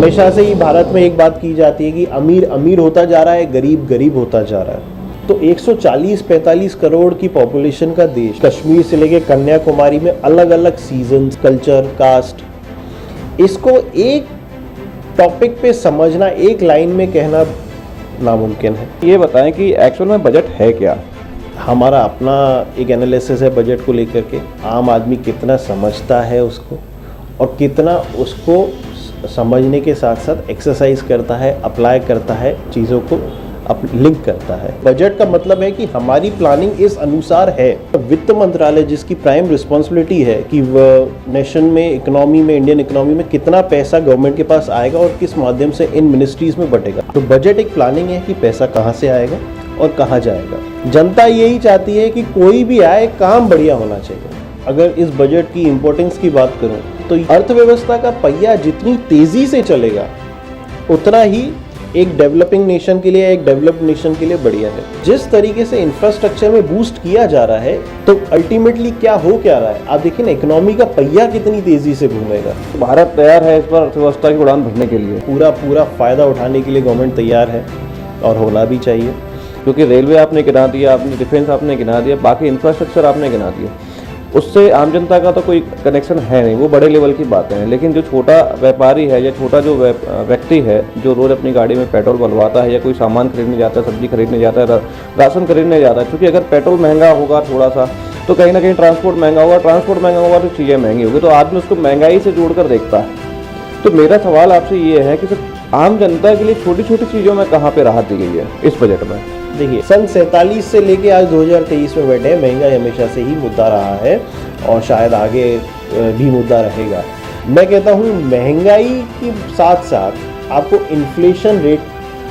हमेशा से ही भारत में एक बात की जाती है कि अमीर अमीर होता जा रहा है, गरीब गरीब होता जा रहा है। तो 140-45 करोड़ की पॉपुलेशन का देश, कश्मीर से लेकर कन्याकुमारी में अलग अलग सीजन, कल्चर, कास्ट, इसको एक टॉपिक पे समझना, एक लाइन में कहना नामुमकिन है। ये बताएं कि एक्चुअल में बजट है क्या? हमारा अपना एक एनालिसिस है बजट को लेकर के। आम आदमी कितना समझता है उसको, और कितना उसको समझने के साथ साथ एक्सरसाइज करता है, अप्लाई करता है, चीज़ों को लिंक करता है। बजट का मतलब है कि हमारी प्लानिंग इस अनुसार है। वित्त मंत्रालय जिसकी प्राइम रिस्पॉन्सिबिलिटी है कि वह नेशन में, इकोनॉमी में, इंडियन इकोनॉमी में कितना पैसा गवर्नमेंट के पास आएगा और किस माध्यम से इन मिनिस्ट्रीज में बटेगा। तो बजट एक प्लानिंग है कि पैसा कहाँ से आएगा और कहाँ जाएगा। जनता यही चाहती है कि कोई भी आए, काम बढ़िया होना चाहिए। अगर इस बजट की इम्पोर्टेंस की बात करूं तो अर्थव्यवस्था का पहिया जितनी तेजी से चलेगा उतना ही एक डेवलपिंग नेशन के लिए, एक डेवलप्ड नेशन के लिए बढ़िया है। जिस तरीके से इंफ्रास्ट्रक्चर में बूस्ट किया जा रहा है तो अल्टीमेटली क्या रहा है, आप देखिए ना, इकोनॉमी का पहिया कितनी तेजी से घूमेगा। भारत तैयार है इस पर अर्थव्यवस्था की उड़ान भरने के लिए? पूरा फायदा उठाने के लिए गवर्नमेंट तैयार है और होना भी चाहिए। क्योंकि रेलवे आपने गिना दिया, आपने डिफेंस आपने गिना दिया, बाकी इंफ्रास्ट्रक्चर आपने गिना दिया, उससे आम जनता का तो कोई कनेक्शन है नहीं, वो बड़े लेवल की बातें हैं। लेकिन जो छोटा व्यापारी है या छोटा जो व्यक्ति है जो रोज़ अपनी गाड़ी में पेट्रोल भरवाता है या कोई सामान खरीदने जाता है, सब्जी खरीदने जाता है, राशन खरीदने जाता है, क्योंकि अगर पेट्रोल महंगा होगा थोड़ा सा तो कहीं ना कहीं ट्रांसपोर्ट महंगा होगा, ट्रांसपोर्ट महंगा होगा तो चीज़ें महंगी होगी, तो आदमी उसको महंगाई से जोड़कर देखता है। तो मेरा सवाल आपसे ये है कि सिर्फ आम जनता के लिए छोटी छोटी चीज़ों में कहाँ पर राहत दी गई है इस बजट में? देखिए, सन 47 से लेके आज 2023 में बैठे, महंगाई हमेशा से ही मुद्दा रहा है और शायद आगे भी मुद्दा रहेगा। मैं कहता हूँ महंगाई के साथ साथ आपको inflation rate,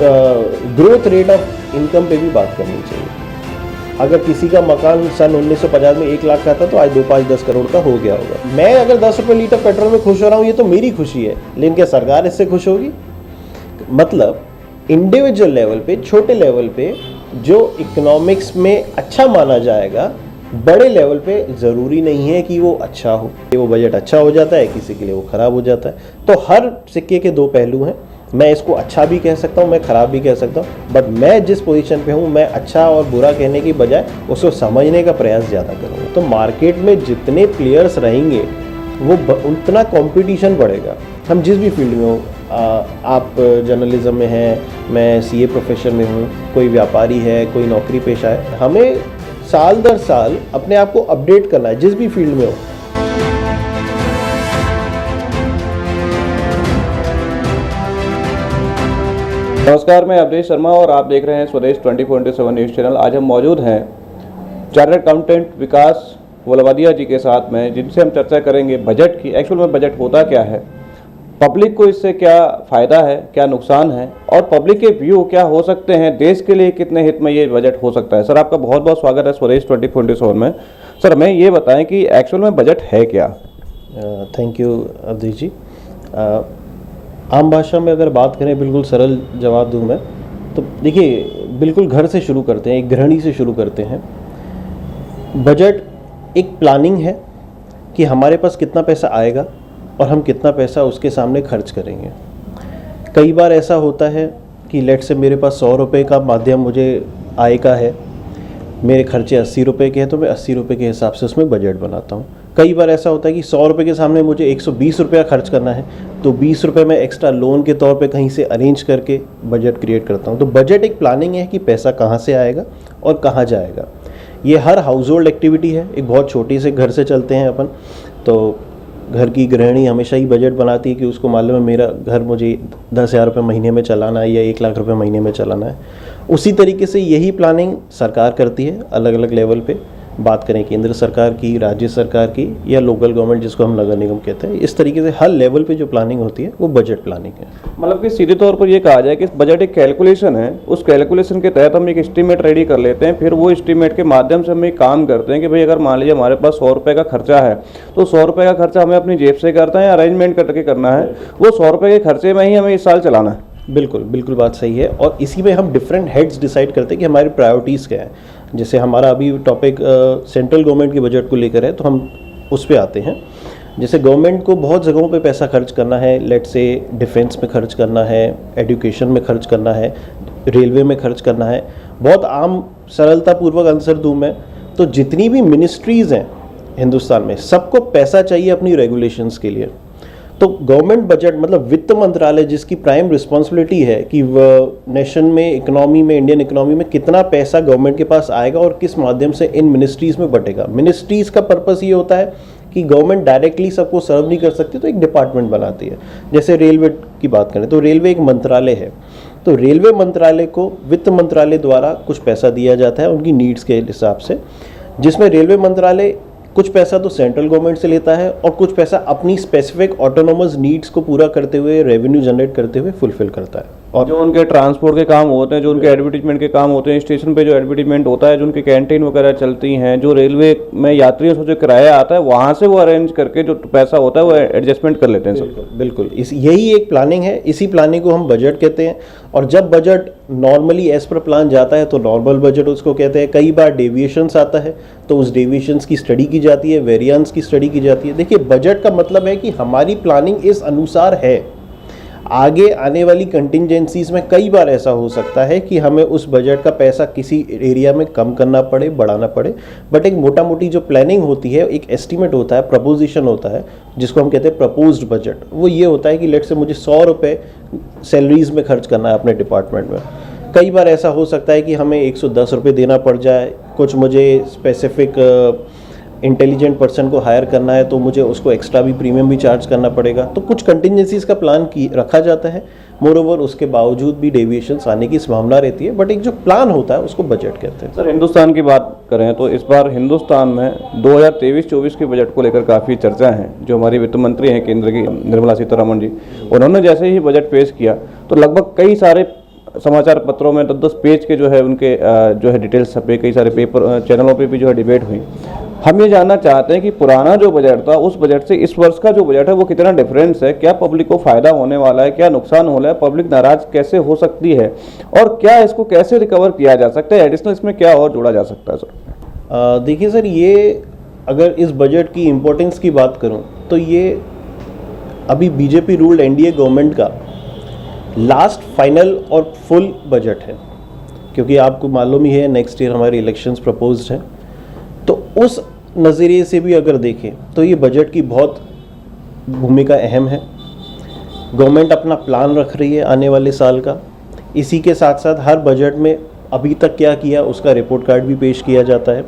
growth rate of income पे भी बात करनी चाहिए। अगर किसी का मकान सन 1950 में 1 लाख का था तो आज 2, 5, 10 करोड़ का हो गया होगा। मैं अगर 10 रुपये लीटर पेट्रोल में खुश हो रहा हूँ, ये तो मेरी खुशी है, लेकिन क्या सरकार इससे खुश होगी? मतलब इंडिविजुअल लेवल पे, छोटे लेवल पे जो इकोनॉमिक्स में अच्छा माना जाएगा, बड़े लेवल पे ज़रूरी नहीं है कि वो अच्छा हो। वो बजट अच्छा हो जाता है, किसी के लिए वो ख़राब हो जाता है। तो हर सिक्के के दो पहलू हैं। मैं इसको अच्छा भी कह सकता हूँ, मैं ख़राब भी कह सकता हूँ, बट मैं जिस पोजीशन पे हूँ, मैं अच्छा और बुरा कहने की बजाय उसको समझने का प्रयास ज़्यादा करूँगा। तो मार्केट में जितने प्लेयर्स रहेंगे वो उतना कंपटीशन बढ़ेगा। हम जिस भी फील्ड में हो, आप जर्नलिज्म में हैं, मैं सीए प्रोफेशन में हूँ, कोई व्यापारी है, कोई नौकरी पेशा है, हमें साल दर साल अपने आप को अपडेट करना है, जिस भी फील्ड में हो। नमस्कार, मैं अवधेश शर्मा और आप देख रहे हैं स्वदेश 24/7 न्यूज़ चैनल। आज हम मौजूद हैं चार्टर्ड अकाउंटेंट विकास वलवादिया जी के साथ में, जिनसे हम चर्चा करेंगे बजट की। एक्चुअल में बजट होता क्या है, पब्लिक को इससे क्या फ़ायदा है, क्या नुकसान है, और पब्लिक के व्यू क्या हो सकते हैं, देश के लिए कितने हित में ये बजट हो सकता है। सर, आपका बहुत बहुत स्वागत है स्वदेश 24/7 में। सर, हमें ये बताएं कि एक्चुअल में बजट है क्या? थैंक यू अवधेश जी। आम भाषा में अगर बात करें, बिल्कुल सरल जवाब दूं मैं, तो देखिए, बिल्कुल घर से शुरू करते हैं, एक गृहिणी से शुरू करते हैं। बजट एक प्लानिंग है कि हमारे पास कितना पैसा आएगा और हम कितना पैसा उसके सामने खर्च करेंगे। कई बार ऐसा होता है कि लेट से मेरे पास 100 रुपये का माध्यम मुझे आय का है, मेरे खर्चे 80 रुपये के हैं, तो मैं 80 रुपये के हिसाब से उसमें बजट बनाता हूँ। कई बार ऐसा होता है कि 100 रुपये के सामने मुझे 120 रुपये खर्च करना है, तो 20 रुपये मैं एक्स्ट्रा लोन के तौर पे कहीं से अरेंज करके बजट क्रिएट करता हूँ। तो बजट एक प्लानिंग है कि पैसा कहाँ से आएगा और कहाँ जाएगा। ये हर हाउस होल्ड एक्टिविटी है। एक बहुत छोटी से घर से चलते हैं अपन, तो घर की गृहिणी हमेशा ही बजट बनाती है कि उसको मालूम है मेरा घर मुझे 10,000 रुपये महीने में चलाना है या 1 लाख रुपये महीने में चलाना है। उसी तरीके से यही प्लानिंग सरकार करती है, अलग अलग लेवल पे। बात करें केंद्र सरकार की, राज्य सरकार की, या लोकल गवर्नमेंट जिसको हम नगर निगम कहते हैं, इस तरीके से हर लेवल पे जो प्लानिंग होती है वो बजट प्लानिंग है। मतलब कि सीधे तौर पर ये कहा जाए कि बजट एक कैलकुलेशन है, उस कैलकुलेशन के तहत हम एक एस्टीमेट रेडी कर लेते हैं, फिर वो एस्टीमेट के माध्यम से हम एक काम करते हैं कि भाई अगर मान लीजिए हमारे पास 100 रुपये का खर्चा है, तो 100 रुपये का खर्चा हमें अपनी जेब से करना है या अरेंजमेंट करके करना है, वो 100 रुपये के खर्चे में ही हमें इस साल चलाना है। बिल्कुल बात सही है। और इसी में हम डिफरेंट हेड्स डिसाइड करते हैं कि हमारी प्रायोरिटीज़ क्या है। जैसे हमारा अभी टॉपिक सेंट्रल गवर्नमेंट के बजट को लेकर है, तो हम उस पर आते हैं। जैसे गवर्नमेंट को बहुत जगहों पे पैसा खर्च करना है, लेट से डिफेंस में खर्च करना है, एजुकेशन में खर्च करना है, रेलवे में खर्च करना है। बहुत आम सरलतापूर्वक आंसर दूँ मैं तो जितनी भी मिनिस्ट्रीज़ हैं हिंदुस्तान में, सबको पैसा चाहिए अपनी रेगुलेशंस के लिए। तो गवर्नमेंट बजट मतलब वित्त मंत्रालय जिसकी प्राइम रिस्पॉन्सिबिलिटी है कि नेशन में इकोनॉमी में, इंडियन इकोनॉमी में कितना पैसा गवर्नमेंट के पास आएगा और किस माध्यम से इन मिनिस्ट्रीज़ में बटेगा। मिनिस्ट्रीज़ का पर्पस ये होता है कि गवर्नमेंट डायरेक्टली सबको सर्व नहीं कर सकती, तो एक डिपार्टमेंट बनाती है। जैसे रेलवे की बात करें तो रेलवे एक मंत्रालय है, तो रेलवे मंत्रालय को वित्त मंत्रालय द्वारा कुछ पैसा दिया जाता है उनकी नीड्स के हिसाब से, जिसमें रेलवे मंत्रालय कुछ पैसा तो सेंट्रल गवर्नमेंट से लेता है और कुछ पैसा अपनी स्पेसिफिक ऑटोनोमस नीड्स को पूरा करते हुए, रेवेन्यू जनरेट करते हुए फुलफिल करता है। और जो उनके ट्रांसपोर्ट के काम होते हैं, जो उनके एडवर्टीजमेंट के काम होते हैं, स्टेशन पे जो एडवर्टीजमेंट होता है, जो उनकी कैंटीन वगैरह चलती हैं, जो रेलवे में यात्रियों से जो किराया आता है वहाँ से वो अरेंज करके जो पैसा होता है वो एडजस्टमेंट कर लेते हैं सब। बिल्कुल यही एक प्लानिंग है, इसी प्लानिंग को हम बजट कहते हैं। और जब budget normally as per plan जाता है तो नॉर्मल बजट उसको कहते हैं। कई बार डेविएशंस आता है तो उस डेविएशंस की स्टडी की जाती है, वेरिएंस की स्टडी की जाती है। देखिए, बजट का मतलब है कि हमारी प्लानिंग इस अनुसार है। आगे आने वाली कंटिजेंसीज में कई बार ऐसा हो सकता है कि हमें उस बजट का पैसा किसी एरिया में कम करना पड़े, बढ़ाना पड़े, बट एक मोटा मोटी जो प्लानिंग होती है, एक एस्टिमेट होता है, प्रपोजिशन होता है, जिसको हम कहते हैं प्रपोज्ड बजट। वो ये होता है कि लेट से मुझे 100 रुपये सैलरीज में खर्च करना है अपने डिपार्टमेंट में। कई बार ऐसा हो सकता है कि हमें 110 रुपये देना पड़ जाए, कुछ मुझे स्पेसिफिक इंटेलिजेंट पर्सन को हायर करना है तो मुझे उसको एक्स्ट्रा भी प्रीमियम भी चार्ज करना पड़ेगा। तो कुछ कंटिजेंसीज का प्लान की रखा जाता है। मोरओवर उसके बावजूद भी डेविएशंस आने की संभावना रहती है, बट एक जो प्लान होता है उसको बजट कहते हैं। सर, हिंदुस्तान की बात करें तो इस बार हिंदुस्तान में 2023-24 के बजट को लेकर काफ़ी चर्चा है। जो हमारी वित्त मंत्री हैं केंद्र की, निर्मला सीतारमण जी, उन्होंने जैसे ही बजट पेश किया तो लगभग कई सारे समाचार पत्रों में 10-10 पेज के जो है उनके जो है डिटेल्स छपे, कई सारे पेपर चैनलों पे भी जो है डिबेट हुई। हम ये जानना चाहते हैं कि पुराना जो बजट था उस बजट से इस वर्ष का जो बजट है वो कितना डिफरेंस है, क्या पब्लिक को फायदा होने वाला है, क्या नुकसान होना है, पब्लिक नाराज कैसे हो सकती है और क्या इसको कैसे रिकवर किया जा सकता है, एडिशनल इसमें क्या और जोड़ा जा सकता है सर? देखिए सर, ये अगर इस बजट की इम्पोर्टेंस की बात करूं तो ये अभी बीजेपी रूल्ड एनडीए गवर्नमेंट का लास्ट फाइनल और फुल बजट है, क्योंकि आपको मालूम ही है नेक्स्ट ईयर हमारे इलेक्शंस प्रपोज्ड हैं। तो उस नज़रिए से भी अगर देखें तो ये बजट की बहुत भूमिका अहम है। गवर्नमेंट अपना प्लान रख रही है आने वाले साल का। इसी के साथ साथ हर बजट में अभी तक क्या किया उसका रिपोर्ट कार्ड भी पेश किया जाता है।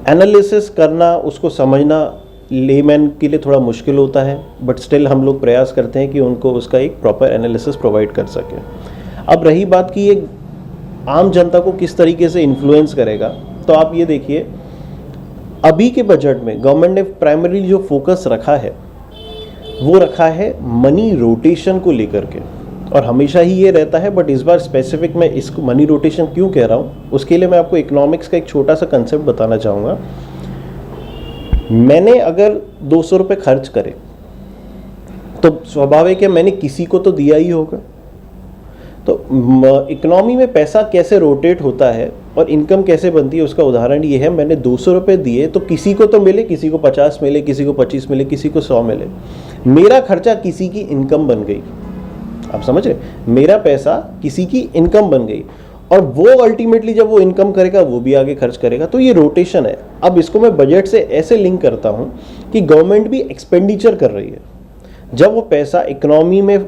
एनालिसिस करना, उसको समझना लेमैन के लिए थोड़ा मुश्किल होता है, बट स्टिल हम लोग प्रयास करते हैं कि उनको उसका एक प्रॉपर एनालिसिस प्रोवाइड कर सकें। अब रही बात कि ये आम जनता को किस तरीके से इन्फ्लुएंस करेगा, तो आप ये देखिए, अभी के बजट में गवर्नमेंट ने प्राइमरीली जो फोकस रखा है वो रखा है मनी रोटेशन को लेकर के, और हमेशा ही ये रहता है, बट इस बार स्पेसिफिक मैं इसको मनी रोटेशन क्यों कह रहा हूँ उसके लिए मैं आपको इकोनॉमिक्स का एक छोटा सा कंसेप्ट बताना चाहूँगा। मैंने अगर 200 रुपये खर्च करे तो स्वाभाविक है मैंने किसी को तो दिया ही होगा। तो इकोनॉमी में पैसा कैसे रोटेट होता है और इनकम कैसे बनती है उसका उदाहरण ये है, मैंने 200 रुपये दिए तो किसी को तो मिले, किसी को 50 मिले, किसी को 25 मिले, किसी को 100 मिले। मेरा खर्चा किसी की इनकम बन गई। आप समझ रहे, मेरा पैसा किसी की इनकम बन गई और वो अल्टीमेटली जब वो इनकम करेगा वो भी आगे खर्च करेगा। तो ये रोटेशन है। अब इसको मैं बजट से ऐसे लिंक करता हूँ कि गवर्नमेंट भी एक्सपेंडिचर कर रही है। जब वो पैसा इकोनॉमी में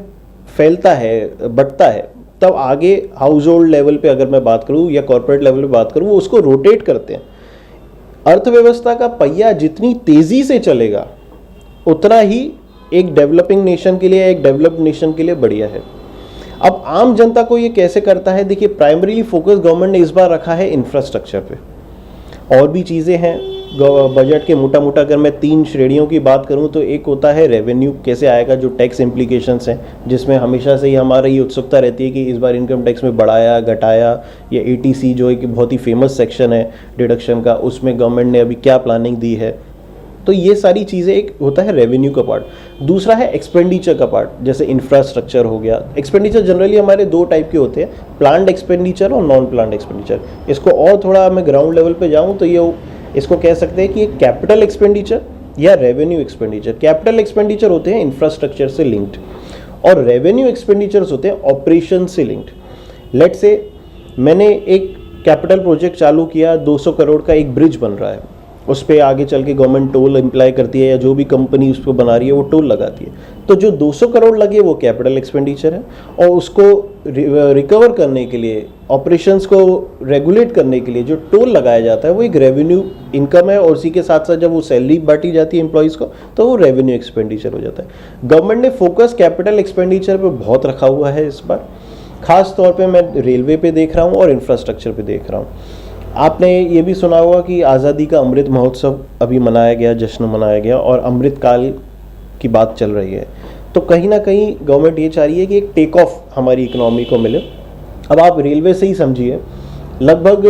फैलता है, बढ़ता है, तब आगे हाउस होल्ड लेवल पे अगर मैं बात करूँ या कॉर्पोरेट लेवल पे बात करूँ, वो उसको रोटेट करते हैं। अर्थव्यवस्था का पहिया जितनी तेज़ी से चलेगा उतना ही एक डेवलपिंग नेशन के लिए, एक डेवलप्ड नेशन के लिए बढ़िया है। अब आम जनता को ये कैसे करता है, देखिए, प्राइमरीली फोकस गवर्नमेंट ने इस बार रखा है इंफ्रास्ट्रक्चर पे। और भी चीज़ें हैं बजट के, मोटा मोटा अगर मैं 3 श्रेणियों की बात करूं तो एक होता है रेवेन्यू कैसे आएगा, जो टैक्स इम्प्लीकेशंस हैं, जिसमें हमेशा से ही हमारी ये उत्सुकता रहती है कि इस बार इनकम टैक्स में बढ़ाया घटाया, या ATC जो एक बहुत ही फेमस सेक्शन है डिडक्शन का, उसमें गवर्नमेंट ने अभी क्या प्लानिंग दी है। तो ये सारी चीज़ें, एक होता है रेवेन्यू का पार्ट। दूसरा है एक्सपेंडिचर का पार्ट, जैसे इंफ्रास्ट्रक्चर हो गया। एक्सपेंडिचर जनरली हमारे 2 टाइप के होते हैं, प्लान्ड एक्सपेंडिचर और नॉन प्लान्ड एक्सपेंडिचर। इसको और थोड़ा मैं ग्राउंड लेवल पे जाऊँ तो ये इसको कह सकते हैं कि एक कैपिटल एक्सपेंडिचर या रेवेन्यू एक्सपेंडिचर। कैपिटल एक्सपेंडिचर होते हैं इंफ्रास्ट्रक्चर से लिंक्ड और रेवेन्यू एक्सपेंडिचर्स होते हैं ऑपरेशन से लिंक्ड। लेट से मैंने एक कैपिटल प्रोजेक्ट चालू किया, 200 करोड़ का एक ब्रिज बन रहा है, उस पर आगे चल के गवर्नमेंट टोल इम्प्लाई करती है या जो भी कंपनी उस पर बना रही है वो टोल लगाती है, तो जो 200 करोड़ लगे वो कैपिटल एक्सपेंडिचर है। और उसको रिकवर करने के लिए, ऑपरेशंस को रेगुलेट करने के लिए जो टोल लगाया जाता है वो एक रेवेन्यू इनकम है, और उसी के साथ साथ जब वो सैलरी बांटी जाती है एम्प्लॉयज़ को तो वो रेवेन्यू एक्सपेंडिचर हो जाता है। गवर्नमेंट ने फोकस कैपिटल एक्सपेंडिचर पर बहुत रखा हुआ है इस बार, खास तौर पे मैं रेलवे पे देख रहा हूँ और इंफ्रास्ट्रक्चर पे देख रहा हूँ। आपने ये भी सुना होगा कि आज़ादी का अमृत महोत्सव अभी मनाया गया, जश्न मनाया गया और अमृत काल की बात चल रही है, तो कहीं ना कहीं गवर्नमेंट ये चाह रही है कि एक टेक ऑफ हमारी इकोनॉमी को मिले। अब आप रेलवे से ही समझिए, लगभग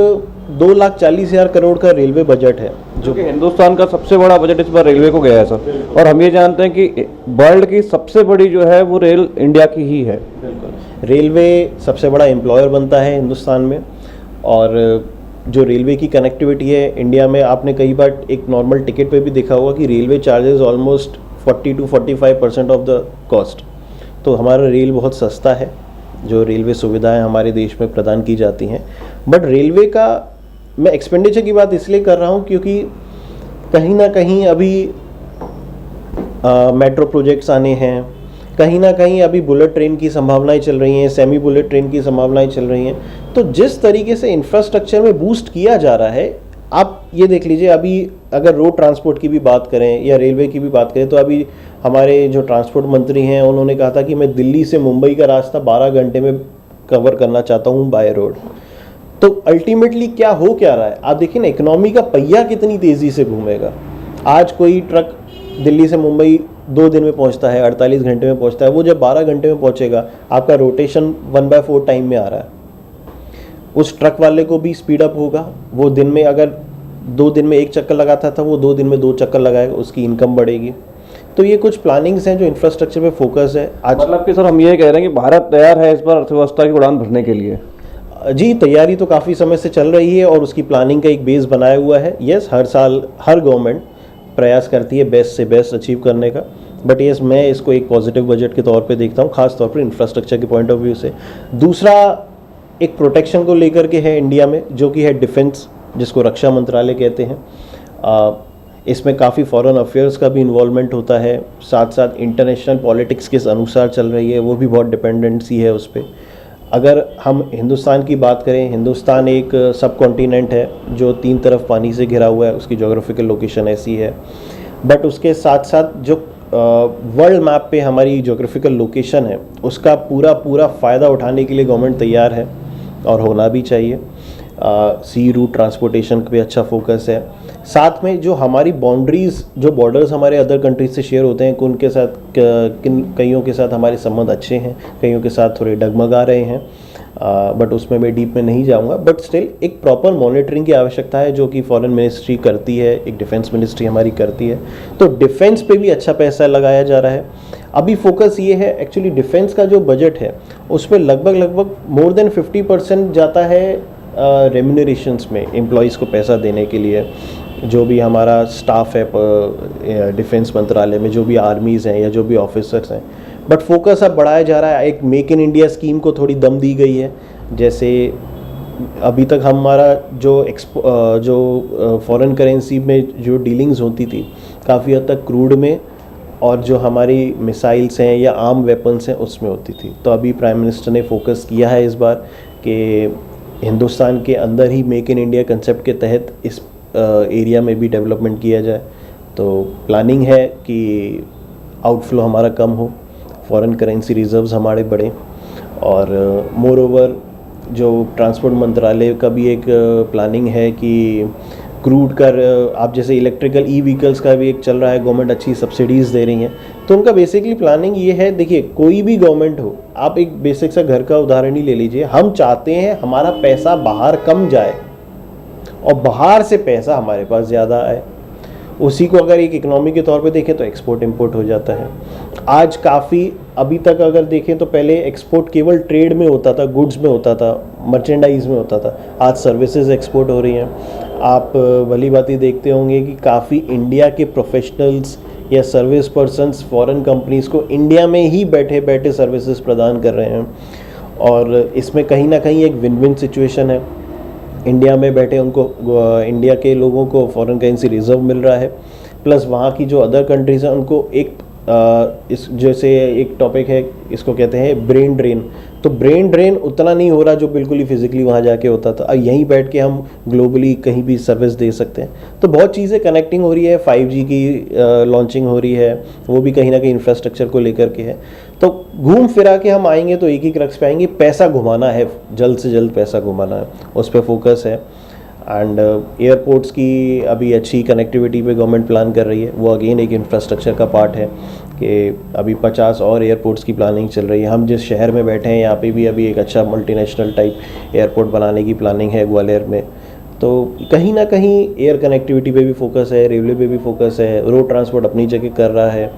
2,40,000 करोड़ का रेलवे बजट है, जो कि हिंदुस्तान का सबसे बड़ा बजट इस बार रेलवे को गया है सर। और हम ये जानते हैं कि वर्ल्ड की सबसे बड़ी जो है वो रेल इंडिया की ही है। रेलवे सबसे बड़ा एम्प्लॉयर बनता है हिंदुस्तान में, और जो रेलवे की कनेक्टिविटी है इंडिया में, आपने कई बार एक नॉर्मल टिकट पे भी देखा होगा कि railway charges almost 40 to 45% of the cost. तो हमारा रेल बहुत सस्ता है, जो रेलवे सुविधाएं हमारे देश में प्रदान की जाती हैं। बट रेलवे का मैं एक्सपेंडिचर की बात इसलिए कर रहा हूँ क्योंकि कहीं ना कहीं अभी मेट्रो प्रोजेक्ट्स आने हैं, कहीं ना कहीं अभी बुलेट ट्रेन की संभावनाएं चल रही हैं, सेमी बुलेट ट्रेन की संभावनाएं चल रही हैं। तो जिस तरीके से इंफ्रास्ट्रक्चर में बूस्ट किया जा रहा है, आप ये देख लीजिए, अभी अगर रोड ट्रांसपोर्ट की भी बात करें या रेलवे की भी बात करें, तो अभी हमारे जो ट्रांसपोर्ट मंत्री हैं उन्होंने कहा था कि मैं दिल्ली से मुंबई का रास्ता 12 घंटे में कवर करना चाहता हूँ बाय रोड। तो अल्टीमेटली क्या हो क्या रहा है, आप देखिए ना, इकोनॉमी का पहिया कितनी तेज़ी से घूमेगा। आज कोई ट्रक दिल्ली से मुंबई 2 दिन में पहुंचता है, 48 घंटे में पहुंचता है, वो जब 12 घंटे में पहुंचेगा, आपका रोटेशन 1/4 टाइम में आ रहा है। उस ट्रक वाले को भी स्पीड अप होगा, वो दिन में अगर 2 दिन में 1 चक्कर लगाता था वो 2 दिन में 2 चक्कर लगाएगा, उसकी इनकम बढ़ेगी। तो ये कुछ प्लानिंग्स हैं जो इंफ्रास्ट्रक्चर पे फोकस है आज। मतलब कि सर हम ये कह रहे हैं कि भारत तैयार है इस बार अर्थव्यवस्था की उड़ान भरने के लिए। जी, तैयारी तो काफ़ी समय से चल रही है और उसकी प्लानिंग का एक बेस बनाया हुआ है। यस, हर साल हर गवर्नमेंट प्रयास करती है बेस्ट से बेस्ट अचीव करने का, बट यस, मैं इसको एक पॉजिटिव बजट के तौर पे देखता हूँ, खास तौर पर इंफ्रास्ट्रक्चर के पॉइंट ऑफ व्यू से। दूसरा एक प्रोटेक्शन को लेकर के है इंडिया में, जो कि है डिफेंस, जिसको रक्षा मंत्रालय कहते हैं। इसमें काफ़ी फॉरेन अफेयर्स का भी इन्वॉल्वमेंट होता है, साथ साथ इंटरनेशनल पॉलिटिक्स किस अनुसार चल रही है वो भी बहुत डिपेंडेंसी है उस पर। अगर हम हिंदुस्तान की बात करें, हिंदुस्तान एक सब कॉन्टिनेंट है जो 3 तरफ पानी से घिरा हुआ है, उसकी जोग्राफिकल लोकेशन ऐसी है। बट उसके साथ साथ जो वर्ल्ड मैप पे हमारी जोग्राफिकल लोकेशन है, उसका पूरा फ़ायदा उठाने के लिए गवर्नमेंट तैयार है और होना भी चाहिए। सी रूट ट्रांसपोर्टेशन पे अच्छा फोकस है। साथ में जो हमारी बाउंड्रीज़, जो बॉर्डर्स हमारे अदर कंट्रीज से शेयर होते हैं, उनके साथ कईयों के साथ हमारे संबंध अच्छे हैं, कईयों के साथ थोड़े डगमगा रहे हैं, बट उसमें मैं डीप में नहीं जाऊंगा। बट स्टिल एक प्रॉपर मॉनिटरिंग की आवश्यकता है, जो कि फॉरेन मिनिस्ट्री करती है, एक डिफेंस मिनिस्ट्री हमारी करती है। तो डिफेंस पे भी अच्छा पैसा लगाया जा रहा है। अभी फोकस ये है, एक्चुअली डिफेंस का जो बजट है उसमें लगभग मोर देन 50% जाता है रेम्यूनरेशंस में, एम्प्लॉयज़ को पैसा देने के लिए। जो भी हमारा स्टाफ है डिफेंस मंत्रालय में, जो भी आर्मीज़ हैं या जो भी ऑफिसर्स हैं, बट फोकस अब बढ़ाया जा रहा है। एक मेक इन इंडिया स्कीम को थोड़ी दम दी गई है। जैसे अभी तक हमारा जो फॉरेन करेंसी में जो डीलिंग्स होती थी, काफ़ी हद तक क्रूड में और जो हमारी मिसाइल्स हैं या आर्म वेपन्स हैं उसमें होती थी। तो अभी प्राइम मिनिस्टर ने फोकस किया है इस बार कि हिंदुस्तान के अंदर ही मेक इन इंडिया कंसेप्ट के तहत इस एरिया में भी डेवलपमेंट किया जाए। तो प्लानिंग है कि आउटफ्लो हमारा कम हो, फॉरेन करेंसी रिजर्व्स हमारे बढ़े, और मोर ओवर जो ट्रांसपोर्ट मंत्रालय का भी एक प्लानिंग है कि क्रूड का, आप जैसे इलेक्ट्रिकल ई व्हीकल्स का भी एक चल रहा है, गवर्नमेंट अच्छी सब्सिडीज़ दे रही हैं। तो उनका बेसिकली प्लानिंग ये है, देखिए कोई भी गवर्नमेंट हो, आप एक बेसिक सा घर का उदाहरण ही ले लीजिए। हम चाहते हैं हमारा पैसा बाहर कम जाए और बाहर से पैसा हमारे पास ज़्यादा आए। उसी को अगर एक इकोनॉमी के तौर पे देखें तो एक्सपोर्ट इंपोर्ट हो जाता है। आज काफ़ी अभी तक अगर देखें तो पहले एक्सपोर्ट केवल ट्रेड में होता था, गुड्स में होता था, मर्चेंडाइज में होता था। आज सर्विसेज एक्सपोर्ट हो रही हैं। आप भली भांति देखते होंगे कि काफ़ी इंडिया के प्रोफेशनल्स या सर्विस पर्सन्स फॉरेन कंपनीज़ को इंडिया में ही बैठे बैठे सर्विसेज प्रदान कर रहे हैं, और इसमें कहीं ना कहीं एक विन विन सिचुएशन है। इंडिया में बैठे उनको इंडिया के लोगों को फॉरेन करेंसी रिजर्व मिल रहा है, प्लस वहाँ की जो अदर कंट्रीज़ हैं उनको एक इस जैसे एक टॉपिक है, इसको कहते हैं ब्रेन ड्रेन। तो ब्रेन ड्रेन उतना नहीं हो रहा जो बिल्कुल ही फिजिकली वहाँ जाके होता था। अब यहीं बैठ के हम ग्लोबली कहीं भी सर्विस दे सकते हैं। तो बहुत चीज़ें कनेक्टिंग हो रही है, 5G की लॉन्चिंग हो रही है, वो भी कहीं ना कहीं इंफ्रास्ट्रक्चर को लेकर के है। तो घूम फिरा के हम आएंगे तो एक ही क्रक्स पे आएंगे, पैसा घुमाना है, जल्द से जल्द पैसा घुमाना है, उस पर फोकस है। एंड एयरपोर्ट्स की अभी अच्छी कनेक्टिविटी पे गवर्नमेंट प्लान कर रही है, वो अगेन एक इंफ्रास्ट्रक्चर का पार्ट है कि अभी 50 और एयरपोर्ट्स की प्लानिंग चल रही है। हम जिस शहर में बैठे हैं यहाँ पे भी अभी एक अच्छा मल्टीनेशनल टाइप एयरपोर्ट बनाने की प्लानिंग है ग्वालियर में। तो कहीं ना कहीं एयर कनेक्टिविटी पे भी फोकस है, रेलवे पे भी फोकस है, रोड ट्रांसपोर्ट अपनी जगह कर रहा है,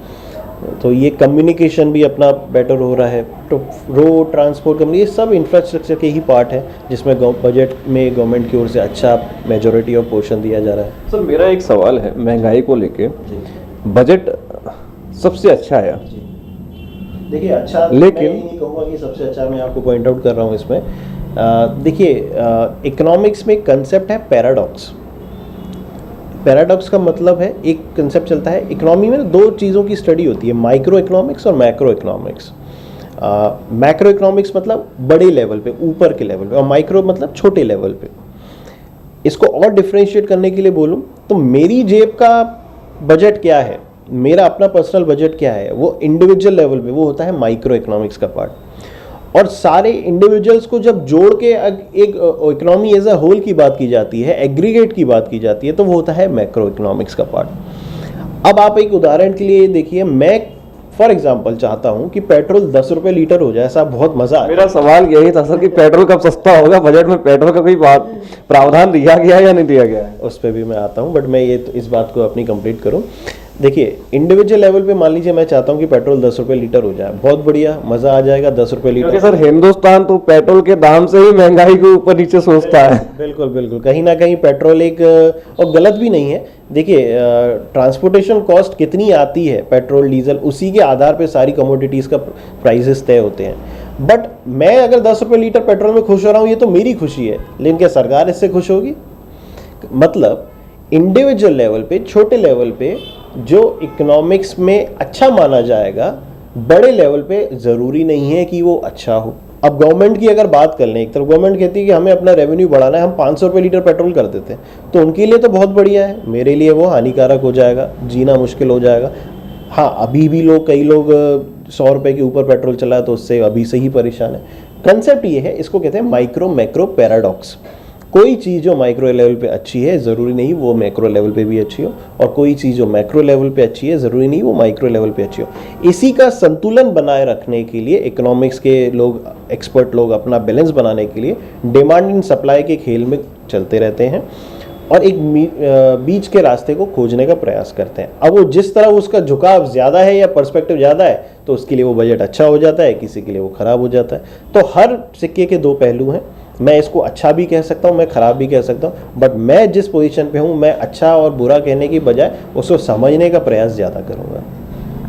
तो ये कम्युनिकेशन भी अपना बेटर हो रहा है। तो रोड ट्रांसपोर्ट कंपनी, ये सब इंफ्रास्ट्रक्चर के ही पार्ट है जिसमें बजट में गवर्नमेंट की ओर से अच्छा मेजॉरिटी ऑफ पोर्शन दिया जा रहा है। सर मेरा एक सवाल है महंगाई को लेके, बजट सबसे अच्छा है? देखिए अच्छा, लेकिन मैं नहीं कहूँगा कि सबसे अच्छा, मैं आपको पॉइंट आउट कर रहा हूँ इसमें। देखिए इकोनॉमिक्स में कंसेप्ट है पैराडॉक्स। पैराडॉक्स का मतलब है, एक कंसेप्ट चलता है इकोनॉमी में, दो चीज़ों की स्टडी होती है, माइक्रो इकोनॉमिक्स और मैक्रो इकोनॉमिक्स। मैक्रो इकोनॉमिक्स मतलब बड़े लेवल पे, ऊपर के लेवल पे, और माइक्रो मतलब छोटे लेवल पे। इसको और डिफ्रेंशिएट करने के लिए बोलूँ तो मेरी जेब का बजट क्या है, मेरा अपना पर्सनल बजट क्या है, वो इंडिविजुअल लेवल पे वो होता है माइक्रो इकोनॉमिक्स का पार्ट। और सारे इंडिविजुअल्स को जब जोड़ के एक इकोनॉमी एज अ होल की बात की जाती है, एग्रीगेट की बात की जाती है, तो वो होता है मैक्रो इकोनॉमिक्स का पार्ट। अब आप एक उदाहरण के लिए देखिए, मैं फॉर एग्जांपल चाहता हूं कि पेट्रोल 10 रुपए लीटर हो जाए, ऐसा बहुत मजा आ। मेरा सवाल यही था सर कि पेट्रोल कब सस्ता होगा, बजट में पेट्रोल का कोई बात प्रावधान दिया गया है या नहीं दिया गया है? उस पर भी मैं आता हूं, बट मैं ये तो इस बात को अपनी कंप्लीट करूं। देखिए इंडिविजुअल लेवल पे मान लीजिए मैं चाहता हूं कि पेट्रोल 10 रुपए लीटर हो जाए, बहुत बढ़िया, मजा आ जाएगा 10 रुपए लीटर। क्योंकि सर हिंदुस्तान तो पेट्रोल के दाम से ही महंगाई को ऊपर नीचे सोचता है। बिल्कुल बिल्कुल, कहीं ना कहीं पेट्रोल एक, और गलत भी नहीं है। देखिए ट्रांसपोर्टेशन कॉस्ट कितनी आती है पेट्रोल डीजल, उसी के आधार पे सारी कमोडिटीज़ का प्राइसेस तय होते हैं। बट मैं अगर 10 रुपए लीटर पेट्रोल में खुश हो रहा हूँ, ये तो मेरी खुशी है, लेकिन क्या सरकार इससे खुश होगी? मतलब इंडिविजुअल लेवल पे, छोटे लेवल पे जो इकोनॉमिक्स में अच्छा माना जाएगा, बड़े लेवल पे ज़रूरी नहीं है कि वो अच्छा हो। अब गवर्नमेंट की अगर बात कर लें, एक तरफ गवर्नमेंट कहती है कि हमें अपना रेवेन्यू बढ़ाना है, हम 500 रुपये लीटर पेट्रोल कर देते हैं, तो उनके लिए तो बहुत बढ़िया है, मेरे लिए वो हानिकारक हो जाएगा, जीना मुश्किल हो जाएगा। हाँ अभी भी कई लोग 100 रुपये के ऊपर पेट्रोल चला है तो उससे अभी से ही परेशान है। कंसेप्ट ये है, इसको कहते हैं माइक्रो मैक्रो पैराडॉक्स। कोई चीज़ जो माइक्रो लेवल पे अच्छी है ज़रूरी नहीं वो मैक्रो लेवल पे भी अच्छी हो, और कोई चीज़ जो मैक्रो लेवल पे अच्छी है ज़रूरी नहीं वो माइक्रो लेवल पे अच्छी हो। इसी का संतुलन बनाए रखने के लिए इकोनॉमिक्स के लोग, एक्सपर्ट लोग अपना बैलेंस बनाने के लिए डिमांड एंड सप्लाई के खेल में चलते रहते हैं और एक बीच के रास्ते को खोजने का प्रयास करते हैं। अब वो जिस तरह उसका झुकाव ज़्यादा है या पर्सपेक्टिव ज़्यादा है तो उसके लिए वो बजट अच्छा हो जाता है, किसी के लिए वो ख़राब हो जाता है। तो हर सिक्के के दो पहलू हैं, मैं इसको अच्छा भी कह सकता हूँ, मैं ख़राब भी कह सकता हूँ, बट मैं जिस पोजीशन पे हूँ मैं अच्छा और बुरा कहने की बजाय उसको समझने का प्रयास ज़्यादा करूँगा।